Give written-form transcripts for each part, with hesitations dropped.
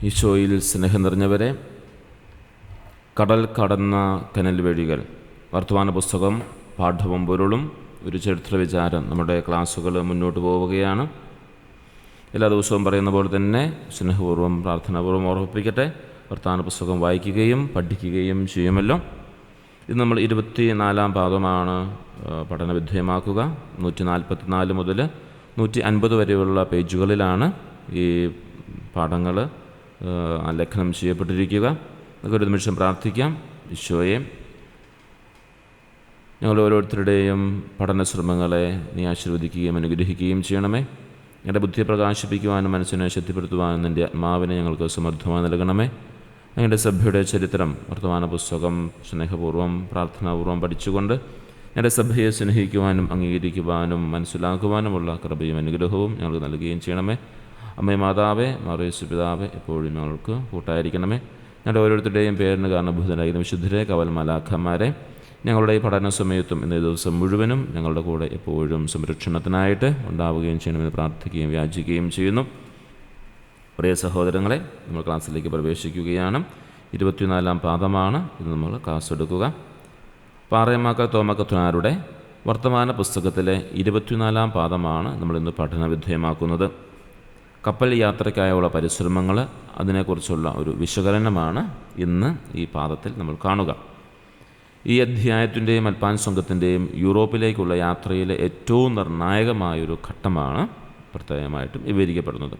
ഈശോയിൽ സ്നേഹം നിറഞ്ഞവരെ, കടൽ കടന്ന കനൽ വഴികൾ വർത്തമാന പുസ്തകം പാഠവും പൊരുളും ഒരു ചരിത്ര വിചാരം നമ്മുടെ ക്ലാസ്സുകൾ മുന്നോട്ട് പോവുകയാണ്. എല്ലാ ദിവസവും പറയുന്ന പോലെ തന്നെ സ്നേഹപൂർവ്വം പ്രാർത്ഥനാപൂർവ്വം ഓർമ്മിപ്പിക്കട്ടെ. വർത്തമാന പുസ്തകം വായിക്കുകയും പഠിക്കുകയും ചെയ്യുമല്ലോ. ഇത് നമ്മൾ 24-ാം പാഠമാണ് പഠനവിധേയമാക്കുക. 144 മുതൽ 150 വരെയുള്ള പേജുകളിലാണ് ഈ പാഠങ്ങൾ ലേഖനം ചെയ്യപ്പെട്ടിരിക്കുക. നമുക്കൊരു നിമിഷം പ്രാർത്ഥിക്കാം. ഈശോയെ, ഞങ്ങൾ ഓരോരുത്തരുടെയും പഠന ശ്രമങ്ങളെ നീ ആശീർവദിക്കുകയും അനുഗ്രഹിക്കുകയും ചെയ്യണമേ. ഞങ്ങളുടെ ബുദ്ധിയെ പ്രകാശിപ്പിക്കുവാനും മനസ്സിനെ ശക്തിപ്പെടുത്തുവാനും നിൻ്റെ ആത്മാവിനെ ഞങ്ങൾക്ക് സമൃദ്ധമായി നൽകണമേ. ഞങ്ങളുടെ സഭയുടെ ചരിത്രം വർത്തമാന പുസ്തകം സ്നേഹപൂർവ്വം പ്രാർത്ഥനാപൂർവ്വം പഠിച്ചുകൊണ്ട് ഞങ്ങളുടെ സഭയെ സ്നേഹിക്കുവാനും അംഗീകരിക്കുവാനും മനസ്സിലാക്കുവാനുമുള്ള കൃപയും അനുഗ്രഹവും ഞങ്ങൾക്ക് നൽകുകയും ചെയ്യണമേ. അമ്മേ മാതാവേ, മാറിയേസു പിതാവേ, എപ്പോഴും ഞങ്ങൾക്ക് കൂട്ടായിരിക്കണമേ. ഞങ്ങളുടെ ഓരോരുത്തരുടെയും പേരിന് കാരണഭൂതരായിരുന്ന വിശുദ്ധരെ, കവൽ മലാഖമാരെ ഞങ്ങളുടെ ഈ പഠന സമയത്തും ഇന്നേ ദിവസം മുഴുവനും ഞങ്ങളുടെ കൂടെ എപ്പോഴും സംരക്ഷണത്തിനായിട്ട് ഉണ്ടാവുകയും ചെയ്യണമെന്ന് പ്രാർത്ഥിക്കുകയും യാചിക്കുകയും ചെയ്യുന്നു. പ്രിയ സഹോദരങ്ങളെ, നമ്മൾ ക്ലാസ്സിലേക്ക് പ്രവേശിക്കുകയാണ്. 24-ാം പാഠമാണ് ഇത് നമ്മൾ ക്ലാസ് എടുക്കുക. പാറയമാക്കൽ തോമക്കത്തുനാരുടെ വർത്തമാന പുസ്തകത്തിലെ 24-ാം പാഠമാണ് നമ്മളിന്ന് പഠനവിധേയമാക്കുന്നത്. കപ്പൽ യാത്രയ്ക്കായുള്ള പരിശ്രമങ്ങൾ, അതിനെക്കുറിച്ചുള്ള ഒരു വിശകലനമാണ് ഇന്ന് ഈ പാഠത്തിൽ നമ്മൾ കാണുക. ഈ അധ്യായത്തിൻ്റെയും മൽപ്പാൻ സംഘത്തിൻ്റെയും യൂറോപ്പിലേക്കുള്ള യാത്രയിലെ ഏറ്റവും നിർണായകമായൊരു ഘട്ടമാണ് പ്രത്യേകമായിട്ടും വിവരിക്കപ്പെടുന്നത്.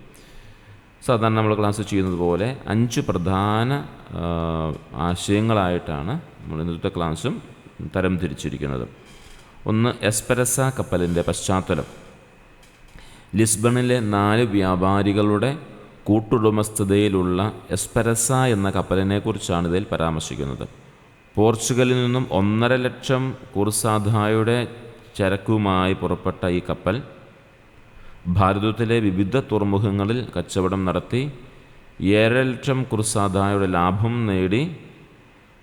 സാധാരണ നമ്മൾ ക്ലാസ് ചെയ്യുന്നത് പോലെ 5 പ്രധാന ആശയങ്ങളായിട്ടാണ് നമ്മൾ ഇന്നത്തെ ക്ലാസ്സും തരം തിരിച്ചിരിക്കുന്നത്. ഒന്ന്, എസ്പെരസ കപ്പലിൻ്റെ പശ്ചാത്തലം. ലിസ്ബണിലെ 4 വ്യാപാരികളുടെ കൂട്ടുടമസ്ഥതയിലുള്ള എസ്പെരസ എന്ന കപ്പലിനെക്കുറിച്ചാണ് ഇതിൽ പരാമർശിക്കുന്നത്. പോർച്ചുഗലിൽ നിന്നും 1.5 ലക്ഷം കുർസാദായുടെ ചരക്കുമായി പുറപ്പെട്ട ഈ കപ്പൽ ഭാരതത്തിലെ വിവിധ തുറമുഖങ്ങളിൽ കച്ചവടം നടത്തി 7 ലക്ഷം കുർസാദായുടെ ലാഭം നേടി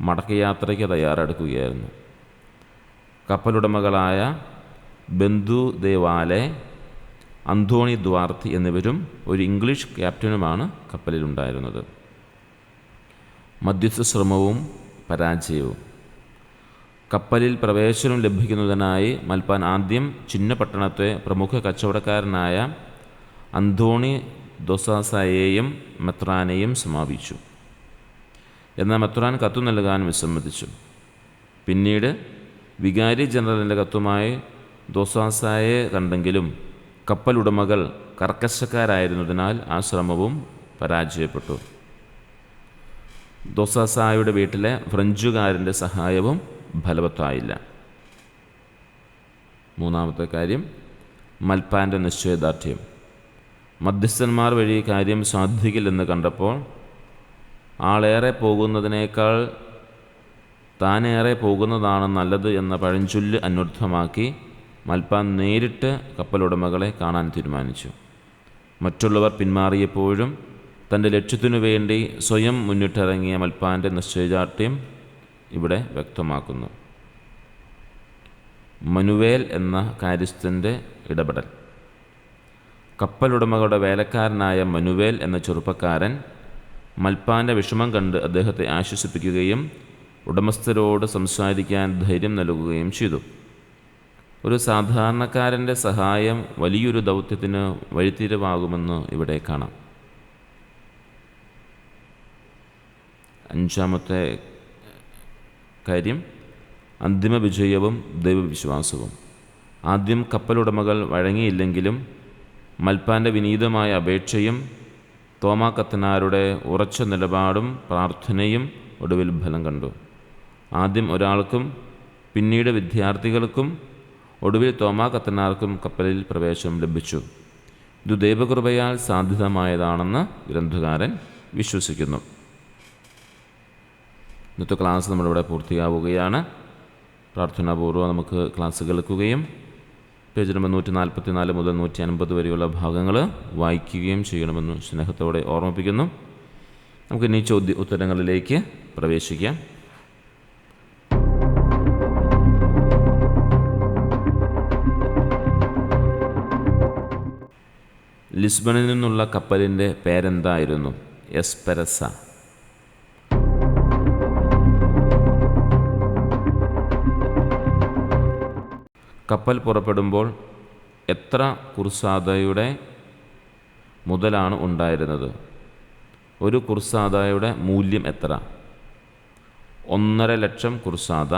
മടക്കയാത്രയ്ക്ക് തയ്യാറെടുക്കുകയായിരുന്നു. കപ്പലുടമകളായ ബന്ധു ദേവാലെ, അന്തോണി ദ്വാർത്തി എന്നിവരും ഒരു ഇംഗ്ലീഷ് ക്യാപ്റ്റനുമാണ് കപ്പലിലുണ്ടായിരുന്നത്. മധ്യസ്ഥ ശ്രമവും പരാജയവും. കപ്പലിൽ പ്രവേശനം ലഭിക്കുന്നതിനായി മൽപ്പാൻ ആദ്യം ചിന്നപട്ടണത്തെ പ്രമുഖ കച്ചവടക്കാരനായ അന്തോണി ദൊസാസയെയും മെത്രാനെയും സമാപിച്ചു. എന്നാൽ മെത്രാൻ കത്തു നൽകാൻ വിസമ്മതിച്ചു. പിന്നീട് വികാരി ജനറലിൻ്റെ കത്തുമായി ദൊസാസയെ കണ്ടെങ്കിലും കപ്പലുടമകൾ കർക്കശക്കാരായിരുന്നതിനാൽ ആ ശ്രമവും പരാജയപ്പെട്ടു. ദൊസാസയുടെ വീട്ടിലെ ഫ്രഞ്ചുകാരൻ്റെ സഹായവും ഫലവത്തായില്ല. മൂന്നാമത്തെ കാര്യം, മൽപ്പാൻ്റെ നിശ്ചയദാർഢ്യം. മധ്യസ്ഥന്മാർ വഴി കാര്യം സാധിക്കില്ലെന്ന് കണ്ടപ്പോൾ ആളേറെ പോകുന്നതിനേക്കാൾ താനേറെ പോകുന്നതാണ് നല്ലത് എന്ന പഴഞ്ചൊല്ല് അന്വർത്ഥമാക്കി മൽപ്പാൻ നേരിട്ട് കപ്പലുടമകളെ കാണാൻ തീരുമാനിച്ചു. മറ്റുള്ളവർ പിന്മാറിയപ്പോഴും തൻ്റെ ലക്ഷ്യത്തിനു വേണ്ടി സ്വയം മുന്നിട്ടിറങ്ങിയ മൽപ്പാൻ്റെ നിശ്ചയദാർഢ്യം ഇവിടെ വ്യക്തമാക്കുന്നു. മനുവേൽ എന്ന കാര്യസ്ഥൻ്റെ ഇടപെടൽ. കപ്പലുടമകളുടെ വേലക്കാരനായ മനുവേൽ എന്ന ചെറുപ്പക്കാരൻ മൽപ്പാൻ്റെ വിഷമം കണ്ട് അദ്ദേഹത്തെ ആശ്വസിപ്പിക്കുകയും ഉടമസ്ഥരോട് സംസാരിക്കാൻ ധൈര്യം നൽകുകയും ചെയ്തു. ഒരു സാധാരണക്കാരൻ്റെ സഹായം വലിയൊരു ദൗത്യത്തിന് വഴിത്തിരിവാകുമെന്ന് ഇവിടെ കാണാം. 5-ാമത്തെ കാര്യം, അന്തിമ വിജയവും ദൈവവിശ്വാസവും. ആദ്യം കപ്പലുടമകൾ വഴങ്ങിയില്ലെങ്കിലും മൽപ്പാൻ്റെ വിനീതമായ അപേക്ഷയും തോമാ കത്തനാരുടെ ഉറച്ച നിലപാടും പ്രാർത്ഥനയും ഒടുവിൽ ഫലം കണ്ടു. ആദ്യം ഒരാൾക്കും പിന്നീട് വിദ്യാർത്ഥികൾക്കും ഒടുവിൽ തോമാ കത്തനാർക്കും കപ്പലിൽ പ്രവേശനം ലഭിച്ചു. ഇത് ദൈവകൃപയാൽ സാധ്യതമായതാണെന്ന് ഗ്രന്ഥകാരൻ വിശ്വസിക്കുന്നു. ഇന്നത്തെ ക്ലാസ് നമ്മളിവിടെ പൂർത്തിയാവുകയാണ്. പ്രാർത്ഥനാപൂർവ്വം നമുക്ക് ക്ലാസ് കേൾക്കുകയും പേജ് നമ്പർ 144 മുതൽ 150 വരെയുള്ള ഭാഗങ്ങൾ വായിക്കുകയും ചെയ്യണമെന്ന് സ്നേഹത്തോടെ ഓർമ്മിപ്പിക്കുന്നു. നമുക്കിനി ഉത്തരങ്ങളിലേക്ക് പ്രവേശിക്കാം. ലിസ്ബണിൽ നിന്നുള്ള കപ്പലിൻ്റെ പേരെന്തായിരുന്നു? എസ്പെരസ. കപ്പൽ പുറപ്പെടുമ്പോൾ എത്ര കുർസാദയുടെ മുതലാണ് ഉണ്ടായിരുന്നത്? ഒരു കുർസാദയുടെ മൂല്യം എത്ര? 1.5 ലക്ഷം കുർസാദ.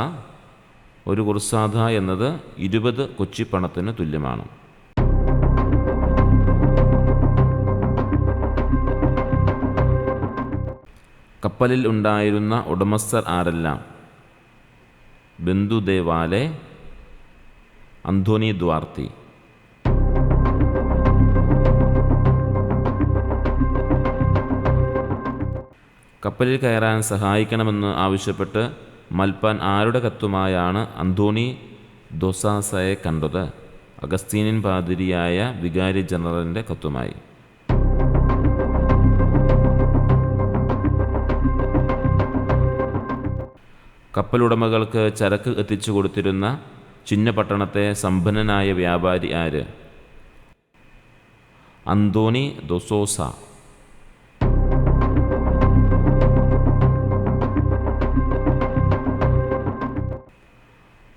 ഒരു കുർസാദ എന്നത് 20 കൊച്ചിപ്പണത്തിന് തുല്യമാണ്. കപ്പലിൽ ഉണ്ടായിരുന്ന ഉടമസ്ഥർ ആരെല്ലാം? ബിന്ദു ദേ വാലെ, അന്തോണി ദ്വാർത്തി. കപ്പലിൽ കയറാൻ സഹായിക്കണമെന്ന് ആവശ്യപ്പെട്ട് മൽപ്പാൻ ആരുടെ കത്തുമായാണ് അന്തോണി ദൊസാസയെ കണ്ടത്? അഗസ്തീനിയൻ പാതിരിയായ വികാരി ജനറലിൻ്റെ കത്തുമായി. കപ്പലുടമകൾക്ക് ചരക്ക് എത്തിച്ചു കൊടുത്തിരുന്ന ചിന്നപട്ടണത്തെ സമ്പന്നനായ വ്യാപാരി ആര്? അന്തോണി ദൊസോസ.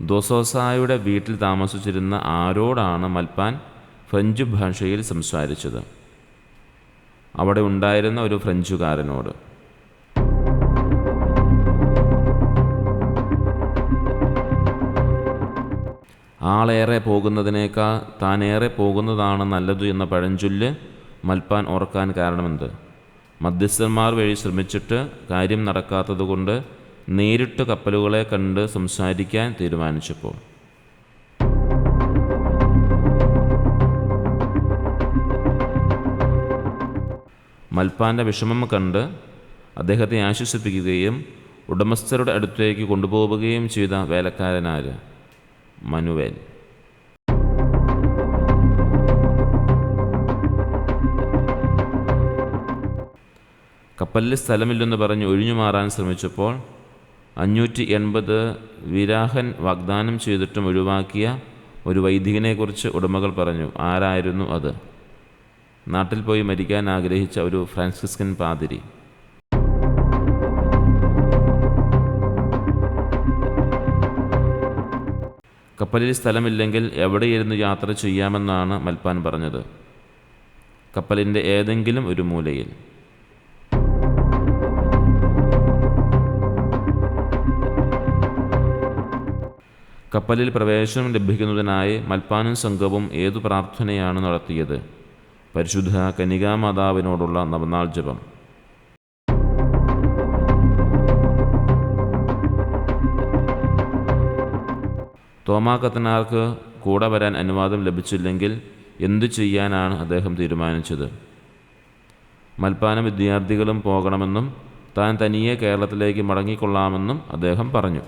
ദൊസോസായുടെ വീട്ടിൽ താമസിച്ചിരുന്ന ആരോടാണ് മൽപ്പാൻ ഫ്രഞ്ച് ഭാഷയിൽ സംസാരിച്ചത്? അവിടെ ഉണ്ടായിരുന്ന ഒരു ഫ്രഞ്ചുകാരനോട്. ആളേറെ പോകുന്നതിനേക്കാൾ താനേറെ പോകുന്നതാണ് നല്ലത് എന്ന പഴഞ്ചൊല്ല് മൽപ്പാൻ ഓർക്കാൻ കാരണമെന്ത്? മധ്യസ്ഥന്മാർ വഴി ശ്രമിച്ചിട്ട് കാര്യം നടക്കാത്തതുകൊണ്ട് നേരിട്ട് കപ്പലുകളെ കണ്ട് സംസാരിക്കാൻ തീരുമാനിച്ചപ്പോൾ. മൽപ്പാൻ്റെ വിഷമം കണ്ട് അദ്ദേഹത്തെ ആശ്വസിപ്പിക്കുകയും ഉടമസ്ഥരുടെ അടുത്തേക്ക് കൊണ്ടുപോവുകയും ചെയ്ത വേലക്കാരനാര്? മനുവേൽ. കപ്പലിൽ സ്ഥലമില്ലെന്ന് പറഞ്ഞ് ഒഴിഞ്ഞു മാറാൻ ശ്രമിച്ചപ്പോൾ 580 വിരാഹൻ വാഗ്ദാനം ചെയ്തിട്ടും ഒഴിവാക്കിയ ഒരു വൈദികനെക്കുറിച്ച് ഉടമകൾ പറഞ്ഞു. ആരായിരുന്നു അത്? നാട്ടിൽ പോയി മരിക്കാൻ ആഗ്രഹിച്ച ഒരു ഫ്രാൻസിസ്കൻ പാതിരി. കപ്പലിൽ സ്ഥലമില്ലെങ്കിൽ എവിടെയിരുന്ന് യാത്ര ചെയ്യാമെന്നാണ് മൽപ്പാൻ പറഞ്ഞത്? കപ്പലിൻ്റെ ഏതെങ്കിലും ഒരു മൂലയിൽ. കപ്പലിൽ പ്രവേശനം ലഭിക്കുന്നതിനായി മൽപ്പാനും സംഘവും ഏതു പ്രാർത്ഥനയാണ് നടത്തിയത്? പരിശുദ്ധ കന്യകാമാതാവിനോടുള്ള നവനാൾ ജപം. തോമാ കത്തനാർക്ക് കൂടെ വരാൻ അനുവാദം ലഭിച്ചില്ലെങ്കിൽ എന്തു ചെയ്യാനാണ് അദ്ദേഹം തീരുമാനിച്ചത്? മൽപ്പാനും വിദ്യാർത്ഥികളും പോകണമെന്നും താൻ തനിയെ കേരളത്തിലേക്ക് മടങ്ങിക്കൊള്ളാമെന്നും അദ്ദേഹം പറഞ്ഞു.